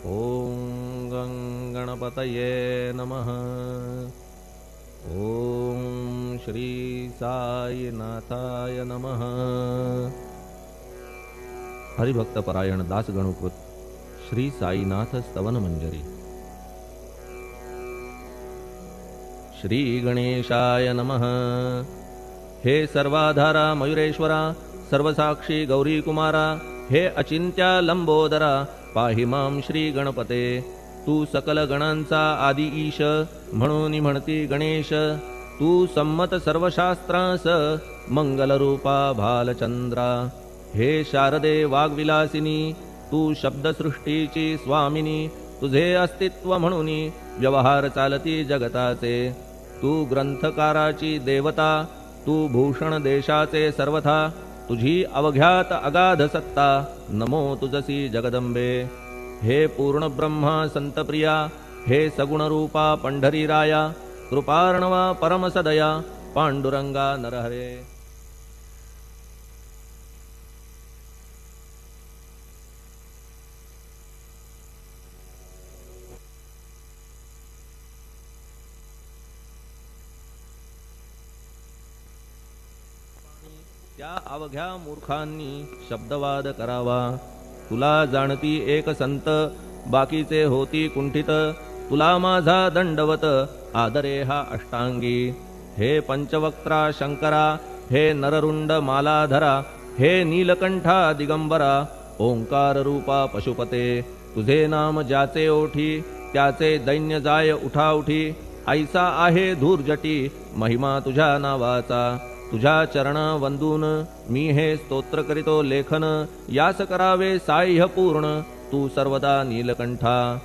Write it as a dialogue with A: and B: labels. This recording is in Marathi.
A: ओम गं गणपतये नमः। ओम श्री साईनाथाय नमः। हरिभक्तपरायण दासगणुकृत श्री साईनाथ स्तवन मंजरी। श्री गणेशाय नमः। हे सर्वाधारा मयुरेश्वरा, सर्वसाक्षी गौरी कुमारा, हे अचिंत्या लंबोदरा, पाहि मां श्री गणपते। तू सकल गणांचा आदि ईश, म्हणून म्हणती गणेश। तू संमत सर्व शास्त्रांस, मंगलरूपा भालचंद्रा। हे शारदे वाग्विलासिनी, तू शब्दसृष्टीची स्वामिनी। तुझे अस्तित्व म्हणून व्यवहार चालती जगताचे। तू ग्रंथकाराची देवता, तू भूषण देशाचे सर्वथा। तुझी अवघ्यात अगाध सत्ता, नमो तुझसी जगदंबे। हे पूर्ण ब्रह्मा संतप्रिया, हे सगुण रूपा पंढरीराया। कृपार्णवा परमसदया, पांडुरंगा नरहरे। त्या अवघ्या मूर्खांनी शब्दवाद करावा। तुला जाणती एक संत, बाकीचे होती कुंठित। तुला माझा दंडवत, आदरे हा अष्टांगी। हे पंचवक्त्रा शंकरा, हे नररुंड मालाधरा। हे नीलकंठा दिगंबरा, ओंकार रूपा पशुपते। तुझे नाम ज्याचे ओठी, त्याचे दैन्य जाय उठाउठी। ऐसा आहे धूर्जटी, महिमा तुझ्या नावाचा। तुझ्या चरण वंदून मी हे स्तोत्र करीतो लेखन। यास करावे साह्य पूर्ण, तू सर्वदा नीलकंठा।